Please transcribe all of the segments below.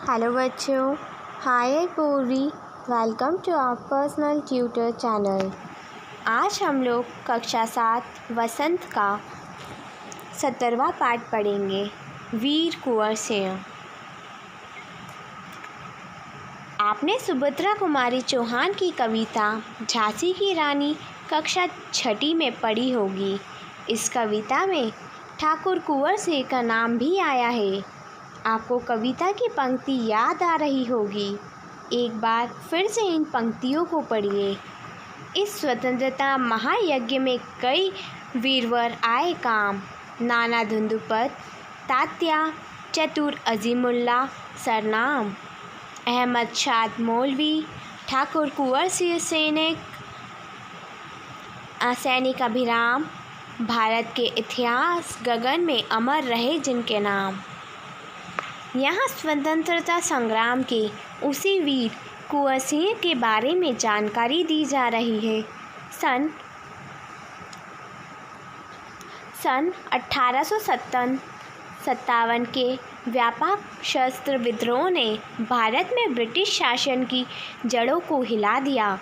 Hello बच्चों, hi पूरी। Welcome to our personal tutor channel. आज हम लोग कक्षा 7 वसंत का 17वां पाठ पढ़ेंगे, वीर कुंवर सिंह। आपने सुभद्रा कुमारी चौहान की कविता झांसी की रानी कक्षा 6 में पढ़ी होगी। इस कविता में ठाकुर कुंवर सिंह का नाम भी आया है। आपको कविता की पंक्ति याद आ रही होगी। एक बार फिर से इन पंक्तियों को पढ़िए। इस स्वतंत्रता महायज्ञ में कई वीरवर आए काम, नाना धुंधुपत, तात्या, चतुर अजीमुल्ला सरनाम, अहमद शाद मौलवी, ठाकुर कुंवर सिंह सैनिक अभिराम, भारत के इतिहास गगन में अमर रहे जिनके नाम। यहाँ स्वतंत्रता संग्राम के उसी वीर कुंवर सिंह के बारे में जानकारी दी जा रही है। सन 1857 के व्यापक सशस्त्र विद्रोह ने भारत में ब्रिटिश शासन की जड़ों को हिला दिया।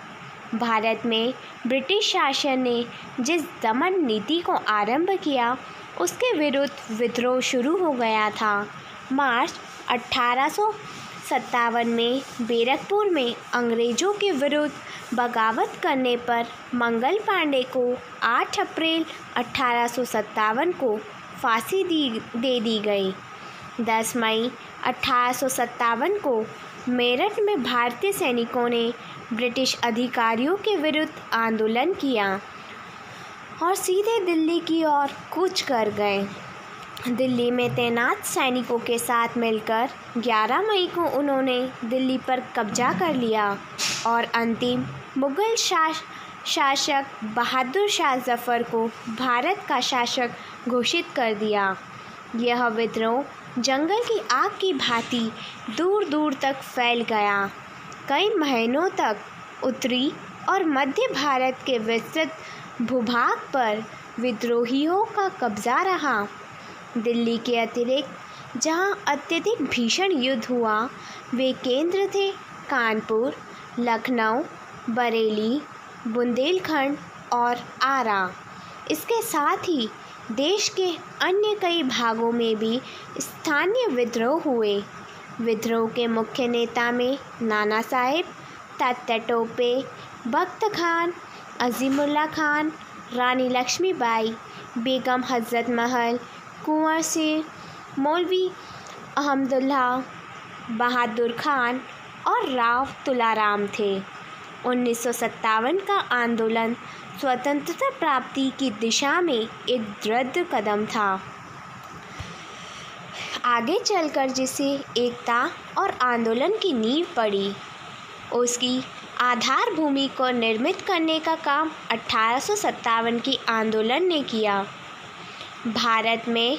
भारत में ब्रिटिश शासन ने जिस दमन नीति को आरंभ किया, उसके विरुद्ध विद्रोह शुरू हो गया था। मार्च 1857 में बैरकपुर में अंग्रेज़ों के विरुद्ध बगावत करने पर मंगल पांडे को 8 अप्रैल 1857 को फांसी दे दी गई। 10 मई 1857 को मेरठ में भारतीय सैनिकों ने ब्रिटिश अधिकारियों के विरुद्ध आंदोलन किया और सीधे दिल्ली की ओर कूच कर गए। दिल्ली में तैनात सैनिकों के साथ मिलकर 11 मई को उन्होंने दिल्ली पर कब्जा कर लिया और अंतिम मुगल शासक बहादुर शाह जफ़र को भारत का शासक घोषित कर दिया। यह विद्रोह जंगल की आग की भांति दूर दूर तक फैल गया। कई महीनों तक उत्तरी और मध्य भारत के विस्तृत भूभाग पर विद्रोहियों का कब्जा रहा। दिल्ली के अतिरिक्त जहां अत्यधिक भीषण युद्ध हुआ, वे केंद्र थे कानपुर, लखनऊ, बरेली, बुंदेलखंड और आरा। इसके साथ ही देश के अन्य कई भागों में भी स्थानीय विद्रोह हुए। विद्रोह के मुख्य नेता में नाना साहेब, तात्या टोपे, बख्त खान, अजीमुल्ला खान, रानी लक्ष्मीबाई, बेगम हजरत महल, कुंवर सिंह, मौलवी अहमदुल्ला, बहादुर खान और राव तुलाराम थे। 1957 का आंदोलन स्वतंत्रता प्राप्ति की दिशा में एक दृढ़ कदम था। आगे चलकर जिसे एकता और आंदोलन की नींव पड़ी, उसकी आधार भूमि को निर्मित करने का काम 1857 की आंदोलन ने किया। भारत में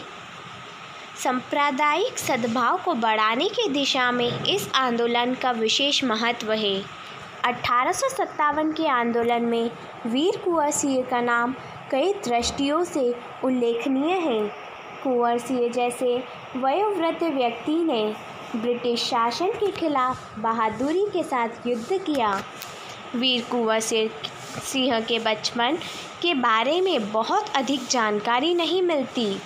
सांप्रदायिक सद्भाव को बढ़ाने की दिशा में इस आंदोलन का विशेष महत्व है। 1857 के आंदोलन में वीर कुंवर सिंह का नाम कई दृष्टियों से उल्लेखनीय है। कुंवर सिंह जैसे वयोवृद्ध व्यक्ति ने ब्रिटिश शासन के खिलाफ बहादुरी के साथ युद्ध किया। वीर कुंवर सिंह के बचपन के बारे में बहुत अधिक जानकारी नहीं मिलती।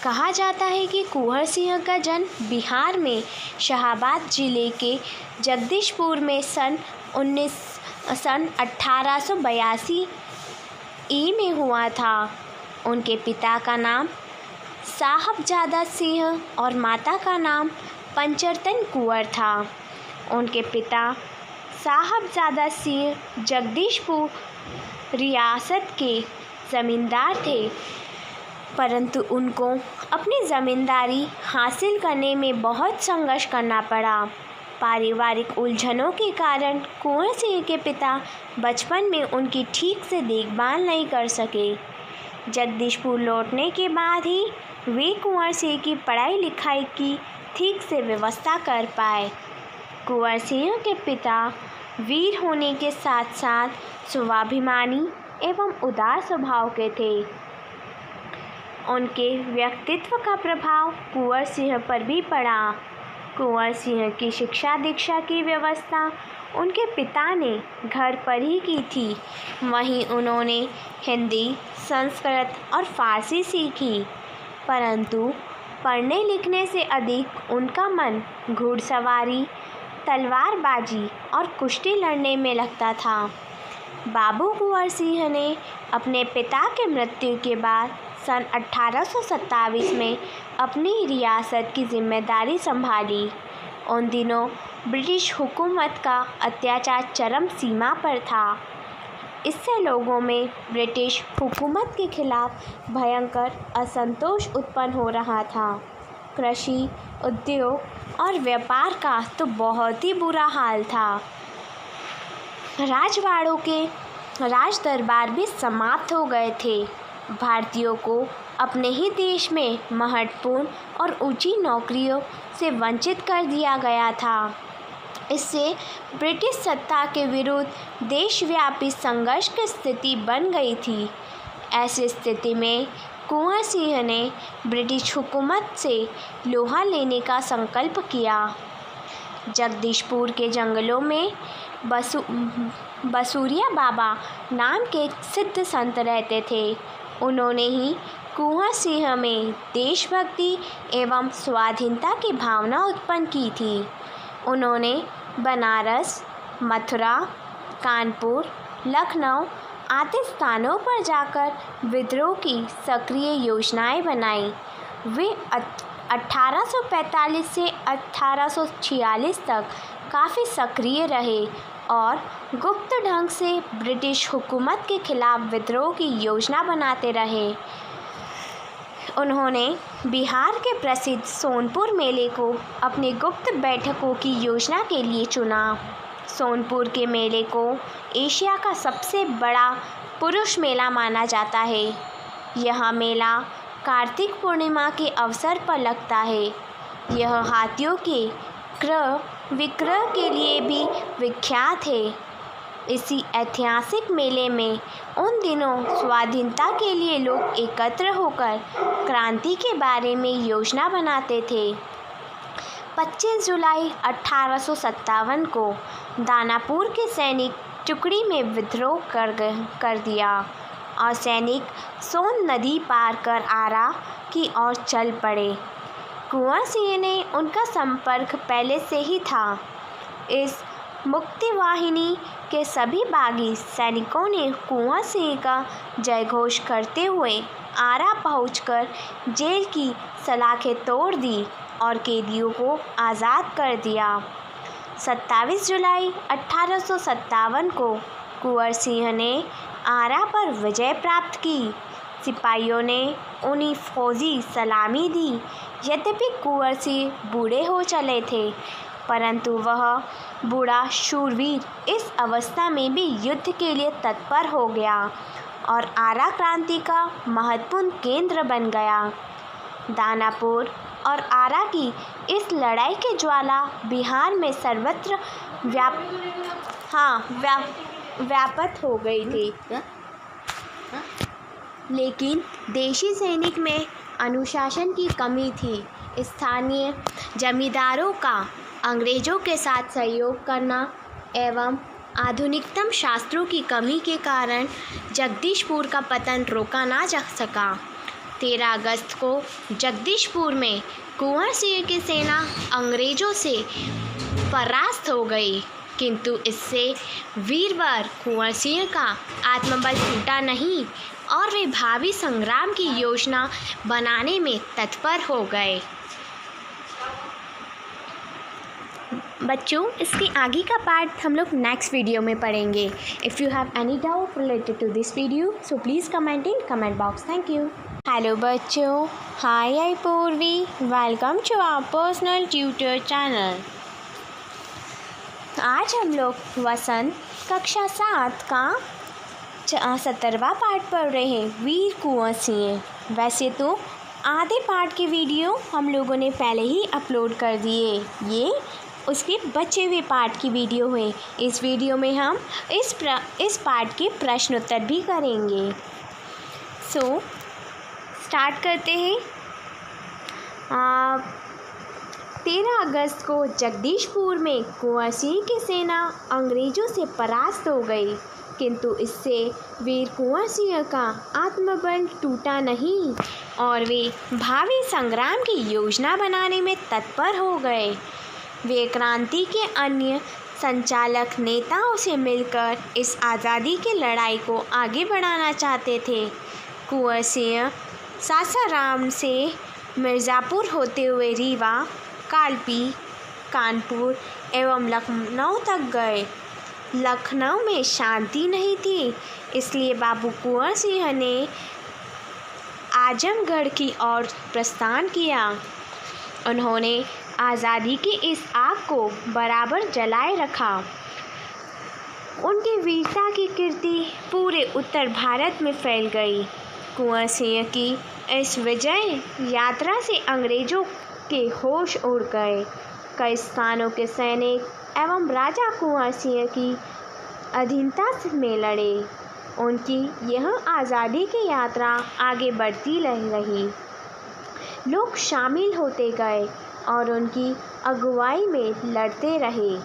कहा जाता है कि कुंवर सिंह का जन्म बिहार में शाहाबाद जिले के जगदीशपुर में सन 1882 में हुआ था। उनके पिता का नाम साहबजादा सिंह और माता का नाम पंचरतन कुंवर था। उनके पिता साहबजादा सिंह जगदीशपुर रियासत के ज़मींदार थे, परंतु उनको अपनी ज़मींदारी हासिल करने में बहुत संघर्ष करना पड़ा। पारिवारिक उलझनों के कारण कुंवर सिंह के पिता बचपन में उनकी ठीक से देखभाल नहीं कर सके। जगदीशपुर लौटने के बाद ही वे कुंवर सिंह की पढ़ाई लिखाई की ठीक से व्यवस्था कर पाए। कुंवर सिंह के पिता वीर होने के साथ साथ स्वाभिमानी एवं उदार स्वभाव के थे। उनके व्यक्तित्व का प्रभाव कुंवर सिंह पर भी पड़ा। कुंवर सिंह की शिक्षा दीक्षा की व्यवस्था उनके पिता ने घर पर ही की थी। वहीं उन्होंने हिंदी, संस्कृत और फारसी सीखी, परंतु पढ़ने लिखने से अधिक उनका मन घुड़सवारी, तलवारबाजी और कुश्ती लड़ने में लगता था। बाबू कुंवर सिंह ने अपने पिता के मृत्यु के बाद सन 1827 में अपनी रियासत की जिम्मेदारी संभाली। उन दिनों ब्रिटिश हुकूमत का अत्याचार चरम सीमा पर था। इससे लोगों में ब्रिटिश हुकूमत के खिलाफ भयंकर असंतोष उत्पन्न हो रहा था। कृषि, उद्योग और व्यापार का तो बहुत ही बुरा हाल था। राजवाड़ों के राज दरबार भी समाप्त हो गए थे। भारतीयों को अपने ही देश में महत्वपूर्ण और ऊंची नौकरियों से वंचित कर दिया गया था। इससे ब्रिटिश सत्ता के विरुद्ध देशव्यापी संघर्ष की स्थिति बन गई थी। ऐसी स्थिति में कुंवर सिंह ने ब्रिटिश हुकूमत से लोहा लेने का संकल्प किया। जगदीशपुर के जंगलों में बसूरिया बाबा नाम के सिद्ध संत रहते थे। उन्होंने ही कुंवर सिंह में देशभक्ति एवं स्वाधीनता की भावना उत्पन्न की थी। उन्होंने बनारस, मथुरा, कानपुर, लखनऊ आदि स्थानों पर जाकर विद्रोह की सक्रिय योजनाएं बनाई। वे 1845 से 1846 तक काफ़ी सक्रिय रहे और गुप्त ढंग से ब्रिटिश हुकूमत के खिलाफ विद्रोह की योजना बनाते रहे। उन्होंने बिहार के प्रसिद्ध सोनपुर मेले को अपनी गुप्त बैठकों की योजना के लिए चुना। सोनपुर के मेले को एशिया का सबसे बड़ा पुरुष मेला माना जाता है। यह मेला कार्तिक पूर्णिमा के अवसर पर लगता है। यह हाथियों के क्रय विक्रय के लिए भी विख्यात है। इसी ऐतिहासिक मेले में उन दिनों स्वाधीनता के लिए लोग एकत्र होकर क्रांति के बारे में योजना बनाते थे। 25 जुलाई 1857 को दानापुर के सैनिक टुकड़ी में विद्रोह कर दिया और सैनिक सोन नदी पार कर आरा की ओर चल पड़े। कुंवर सिंह ने उनका संपर्क पहले से ही था। इस मुक्ति वाहिनी के सभी बागी सैनिकों ने कुंवर सिंह का जयघोष करते हुए आरा पहुंचकर जेल की सलाखें तोड़ दी और कैदियों को आज़ाद कर दिया। 27 जुलाई 1857 को कुंवर सिंह ने आरा पर विजय प्राप्त की। सिपाहियों ने उन्हें फौजी सलामी दी। यद्यपि कुंवर सिंह बूढ़े हो चले थे, परंतु वह बूढ़ा शूरवीर इस अवस्था में भी युद्ध के लिए तत्पर हो गया और आरा क्रांति का महत्वपूर्ण केंद्र बन गया। दानापुर और आरा की इस लड़ाई की ज्वाला बिहार में सर्वत्र व्याप्त हो गई थी। लेकिन देशी सैनिक में अनुशासन की कमी थी। स्थानीय जमींदारों का अंग्रेज़ों के साथ सहयोग करना एवं आधुनिकतम शास्त्रों की कमी के कारण जगदीशपुर का पतन रोका ना जा सका। 13 अगस्त को जगदीशपुर में कुंवर सिंह की सेना अंग्रेज़ों से परास्त हो गई, किंतु इससे वीरवर कुंवर सिंह का आत्मबल टूटा नहीं और वे भावी संग्राम की योजना बनाने में तत्पर हो गए। बच्चों, इसके आगे का पार्ट हम लोग नेक्स्ट वीडियो में पढ़ेंगे। If you have any doubt related to this video so please comment in comment box. Thank you. Hello बच्चों, hi I Purvi, welcome to our personal tutor channel. आज हम लोग वसंत कक्षा 7 का 17वां पार्ट पढ़ रहे हैं, वीर कुंवर सिंह। वैसे तो आधे पार्ट के वीडियो हम लोगों ने पहले ही अपलोड कर दिए, ये उसके बचे हुए पार्ट की वीडियो है। इस वीडियो में हम इस पार्ट के प्रश्न उत्तर भी करेंगे। सो स्टार्ट करते हैं। 13 अगस्त को जगदीशपुर में कुंवर सिंह की सेना अंग्रेजों से परास्त हो गई, किंतु इससे वीर कुंवर सिंह का आत्मबल टूटा नहीं और वे भावी संग्राम की योजना बनाने में तत्पर हो गए। वे क्रांति के अन्य संचालक नेताओं से मिलकर इस आज़ादी की लड़ाई को आगे बढ़ाना चाहते थे। कुंवर सिंह सासाराम से मिर्ज़ापुर होते हुए रीवा, कालपी, कानपुर एवं लखनऊ तक गए। लखनऊ में शांति नहीं थी, इसलिए बाबू कुंवर सिंह ने आजमगढ़ की ओर प्रस्थान किया। उन्होंने आज़ादी की इस आग को बराबर जलाए रखा। उनकी वीरता की कीर्ति पूरे उत्तर भारत में फैल गई। कुंवर सिंह की इस विजय यात्रा से अंग्रेजों के होश उड़ गए। कई स्थानों के सैनिक एवं राजा कुंवर सिंह की अधीनता में लड़े। उनकी यह आज़ादी की यात्रा आगे बढ़ती रही। लोग शामिल होते गए और उनकी अगुवाई में लड़ते रहे।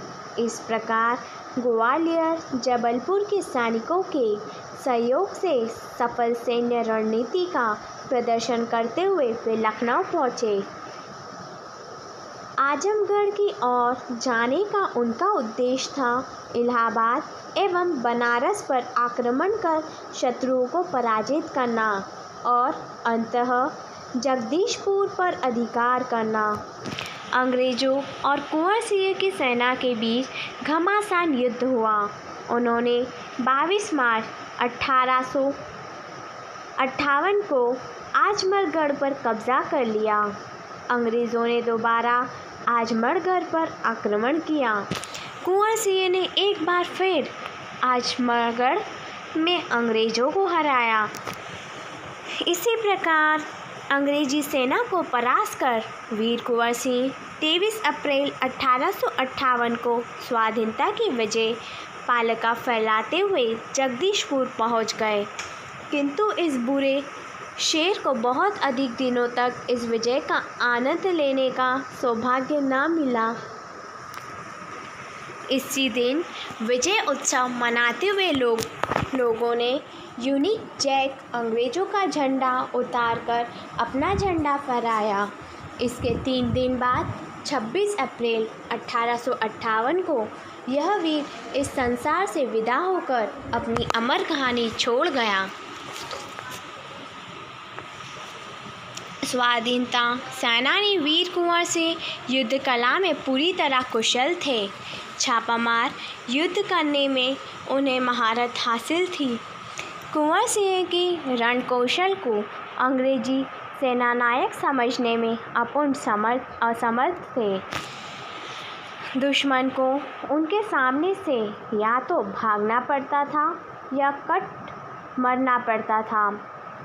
इस प्रकार ग्वालियर, जबलपुर के सैनिकों के सहयोग से सफल सैन्य रणनीति का प्रदर्शन करते हुए वे लखनऊ पहुँचे। आजमगढ़ की ओर जाने का उनका उद्देश्य था इलाहाबाद एवं बनारस पर आक्रमण कर शत्रुओं को पराजित करना और अंततः जगदीशपुर पर अधिकार करना। अंग्रेजों और कुंवर सिंह की सेना के बीच घमासान युद्ध हुआ। उन्होंने 22 मार्च 1858 को आजमगढ़ पर कब्जा कर लिया। अंग्रेज़ों ने दोबारा आजमगढ़ पर आक्रमण किया। कुंवर सिंह ने एक बार फिर आजमगढ़ में अंग्रेज़ों को हराया। इसी प्रकार अंग्रेजी सेना को परास्त कर वीर कुंवर सिंह 23 अप्रैल 1858 को स्वाधीनता की विजय पताका फैलाते हुए जगदीशपुर पहुंच गए, किंतु इस बुरे शेर को बहुत अधिक दिनों तक इस विजय का आनंद लेने का सौभाग्य न मिला। इसी दिन विजय उत्सव मनाते हुए लोगों ने यूनियन जैक अंग्रेज़ों का झंडा उतारकर अपना झंडा फहराया। इसके 3 दिन बाद 26 अप्रैल 1858 को यह वीर इस संसार से विदा होकर अपनी अमर कहानी छोड़ गया। स्वाधीनता सेनानी वीर कुंवर सिंह युद्ध कला में पूरी तरह कुशल थे। छापामार युद्ध करने में उन्हें महारत हासिल थी। कुंवर सिंह की रणकौशल को अंग्रेजी सेनानायक समझने में असमर्थ थे। दुश्मन को उनके सामने से या तो भागना पड़ता था या कट मरना पड़ता था।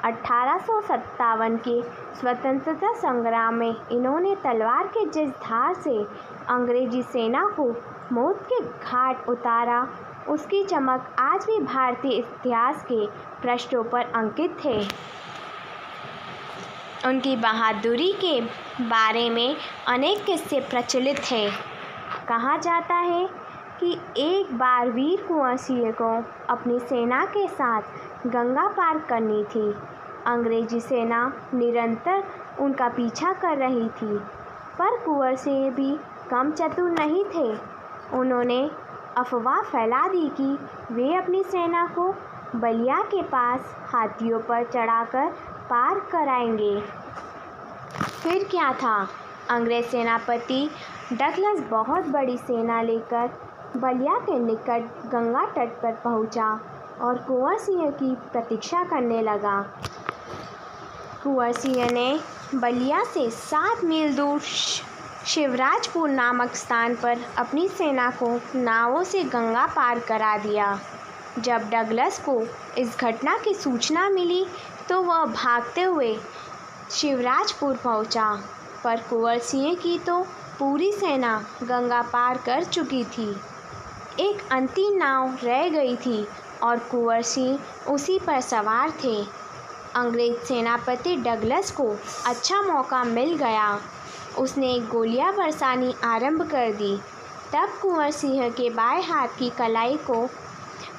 1857 के स्वतंत्रता संग्राम में इन्होंने तलवार के जिस धार से अंग्रेजी सेना को मौत के घाट उतारा, उसकी चमक आज भी भारतीय इतिहास के पृष्ठों पर अंकित है। उनकी बहादुरी के बारे में अनेक किस्से प्रचलित हैं। कहा जाता है कि एक बार वीर कुंवर सिंह को अपनी सेना के साथ गंगा पार करनी थी। अंग्रेजी सेना निरंतर उनका पीछा कर रही थी, पर कुंवर सिंह भी कम चतुर नहीं थे। उन्होंने अफवाह फैला दी कि वे अपनी सेना को बलिया के पास हाथियों पर चढ़ाकर पार कराएंगे। फिर क्या था, अंग्रेज सेनापति डगलस बहुत बड़ी सेना लेकर बलिया के निकट गंगा तट पर पहुंचा और कुंवर सिंह की प्रतीक्षा करने लगा। कुंवर सिंह ने बलिया से 7 मील दूर शिवराजपुर नामक स्थान पर अपनी सेना को नावों से गंगा पार करा दिया। जब डगलस को इस घटना की सूचना मिली तो वह भागते हुए शिवराजपुर पहुंचा, पर कुंवर सिंह की तो पूरी सेना गंगा पार कर चुकी थी। एक अंतिम नाव रह गई थी और कुंवर सिंह उसी पर सवार थे। अंग्रेज सेनापति डगलस को अच्छा मौका मिल गया। उसने गोलियां बरसानी आरंभ कर दी। तब कुंवर सिंह के बाएं हाथ की कलाई को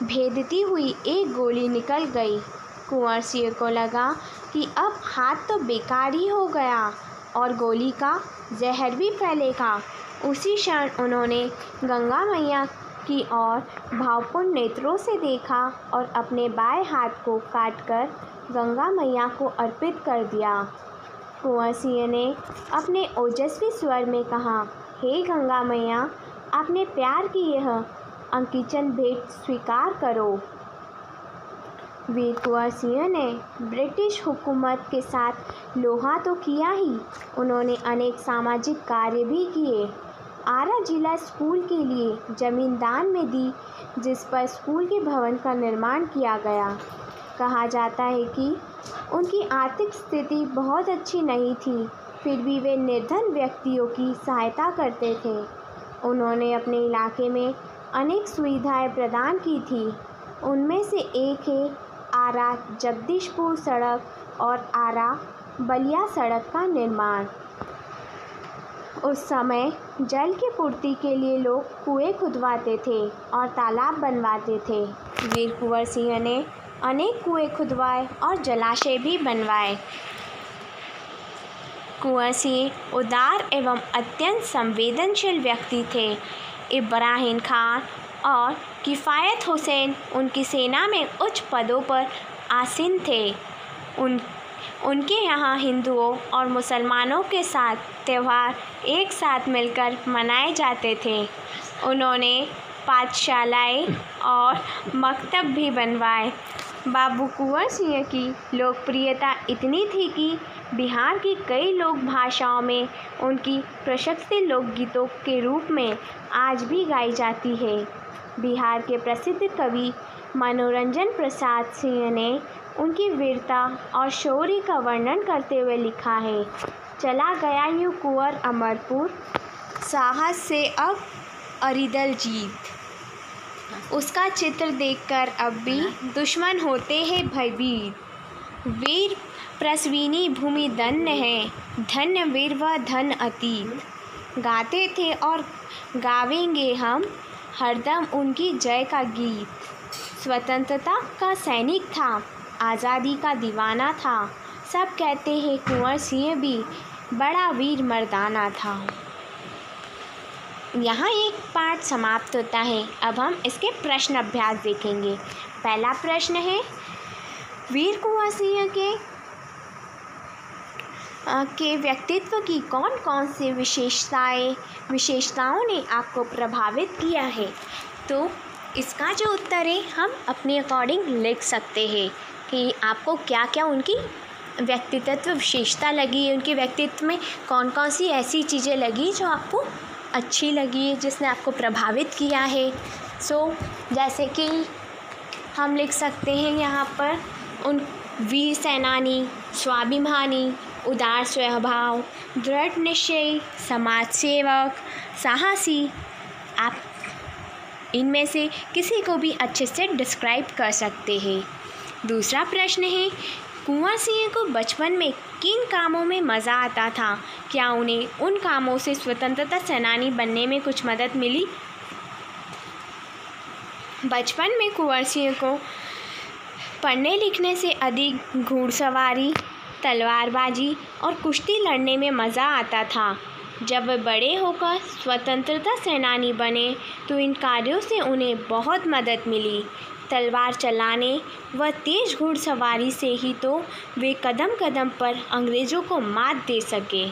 भेदती हुई एक गोली निकल गई। कुंवर सिंह को लगा कि अब हाथ तो बेकार ही हो गया और गोली का जहर भी फैलेगा। उसी क्षण उन्होंने गंगा मैया की ओर भावपूर्ण नेत्रों से देखा और अपने बाएं हाथ को काटकर गंगा मैया को अर्पित कर दिया। कुंवर सिंह ने अपने ओजस्वी स्वर में कहा, हे गंगा मैया, अपने प्यार की यह अंकिचन भेंट स्वीकार करो। वीर कुंवर सिंह ने ब्रिटिश हुकूमत के साथ लोहा तो किया ही, उन्होंने अनेक सामाजिक कार्य भी किए। आरा जिला स्कूल के लिए जमीन दान में दी, जिस पर स्कूल के भवन का निर्माण किया गया। कहा जाता है कि उनकी आर्थिक स्थिति बहुत अच्छी नहीं थी, फिर भी वे निर्धन व्यक्तियों की सहायता करते थे। उन्होंने अपने इलाके में अनेक सुविधाएं प्रदान की थी। उनमें से एक है आरा जगदीशपुर सड़क और आरा बलिया सड़क का निर्माण। उस समय जल की पूर्ति के लिए लोग कुएं खुदवाते थे और तालाब बनवाते थे। वीर कुंवर सिंह ने अनेक कुएं खुदवाए और जलाशय भी बनवाए। कुंवर सिंह उदार एवं अत्यंत संवेदनशील व्यक्ति थे। इब्राहिम खान और किफ़ायत हुसैन उनकी सेना में उच्च पदों पर आसीन थे। उनके यहाँ हिंदुओं और मुसलमानों के साथ त्यौहार एक साथ मिलकर मनाए जाते थे। उन्होंने पाठशालाएँ और मकतब भी बनवाए। बाबू कुंवर सिंह की लोकप्रियता इतनी थी कि बिहार की कई लोक भाषाओं में उनकी प्रशस्ति लोकगीतों के रूप में आज भी गाई जाती है। बिहार के प्रसिद्ध कवि मनोरंजन प्रसाद सिंह ने उनकी वीरता और शौर्य का वर्णन करते हुए लिखा है, चला गया यूं कुंवर अमरपुर, साहस से अब अरिदल जीत। उसका चित्र देखकर अब भी दुश्मन होते हैं भयभीत। वीर प्रसवीनी भूमि धन्य है, धन्य वीर व धन अतीत। गाते थे और गावेंगे हम हरदम उनकी जय का गीत। स्वतंत्रता का सैनिक था, आज़ादी का दीवाना था। सब कहते हैं कुंवर सिंह भी बड़ा वीर मर्दाना था। यहाँ एक पाठ समाप्त होता है। अब हम इसके प्रश्न अभ्यास देखेंगे। पहला प्रश्न है, वीर कुंवर सिंह के व्यक्तित्व की कौन कौन सी विशेषताओं ने आपको प्रभावित किया है? तो इसका जो उत्तर है हम अपने अकॉर्डिंग लिख सकते हैं कि आपको क्या क्या उनकी व्यक्तित्व विशेषता लगी है, उनके व्यक्तित्व में कौन कौन सी ऐसी चीज़ें लगी जो आपको अच्छी लगी है, जिसने आपको प्रभावित किया है। जैसे कि हम लिख सकते हैं यहाँ पर उन वीर सेनानी, स्वाभिमानी, उदार स्वभाव, दृढ़ निश्चयी, समाज सेवक, साहसी। आप इनमें से किसी को भी अच्छे से डिस्क्राइब कर सकते हैं। दूसरा प्रश्न है, कुंवर सिंह को बचपन में किन कामों में मज़ा आता था? क्या उन्हें उन कामों से स्वतंत्रता सेनानी बनने में कुछ मदद मिली? बचपन में कुंवर सिंह को पढ़ने लिखने से अधिक घुड़सवारी, तलवारबाजी और कुश्ती लड़ने में मज़ा आता था। जब वे बड़े होकर स्वतंत्रता सेनानी बने तो इन कार्यों से उन्हें बहुत मदद मिली। तलवार चलाने व तेज घुड़सवारी से ही तो वे कदम कदम पर अंग्रेज़ों को मात दे सके।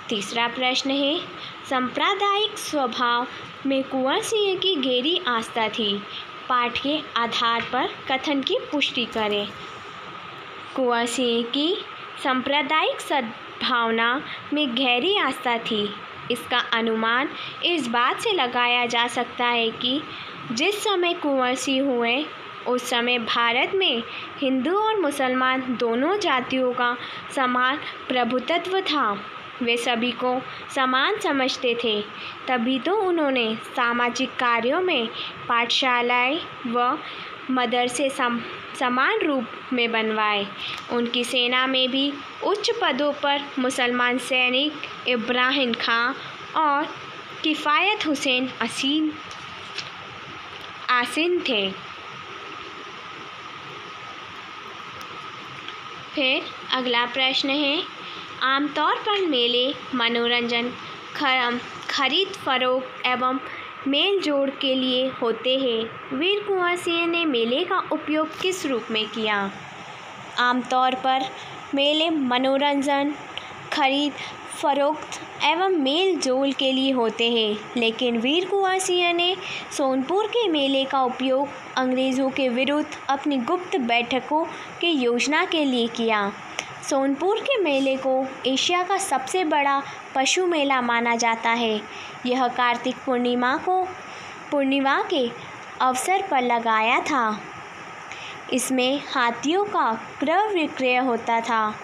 तीसरा प्रश्न है, सांप्रदायिक स्वभाव में कुंवर सिंह की गहरी आस्था थी। पाठ के आधार पर कथन की पुष्टि करें। कुंवर सिंह की सांप्रदायिक सद्भावना में गहरी आस्था थी। इसका अनुमान इस बात से लगाया जा सकता है कि जिस समय कुंवर सिंह हुए उस समय भारत में हिंदू और मुसलमान दोनों जातियों का समान प्रभुत्व था। वे सभी को समान समझते थे, तभी तो उन्होंने सामाजिक कार्यों में पाठशालाएं व मदर से समान रूप में बनवाए। उनकी सेना में भी उच्च पदों पर मुसलमान सैनिक इब्राहिम खां और किफ़ायत हुसैन आसीन थे। फिर अगला प्रश्न है, आमतौर पर मेले मनोरंजन, खरीद फरोख्त एवं मेल जोड़ के लिए होते हैं। वीर कुंवर सिंह ने मेले का उपयोग किस रूप में किया? आमतौर पर मेले मनोरंजन, खरीद फरोख्त एवं मेल जोल के लिए होते हैं, लेकिन वीर कुंवर सिंह ने सोनपुर के मेले का उपयोग अंग्रेज़ों के विरुद्ध अपनी गुप्त बैठकों की योजना के लिए किया। सोनपुर के मेले को एशिया का सबसे बड़ा पशु मेला माना जाता है। यह कार्तिक पूर्णिमा के अवसर पर लगाया था। इसमें हाथियों का क्रय विक्रय होता था।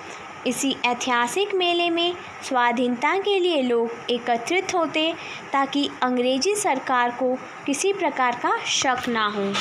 इसी ऐतिहासिक मेले में स्वाधीनता के लिए लोग एकत्रित होते ताकि अंग्रेजी सरकार को किसी प्रकार का शक ना हो।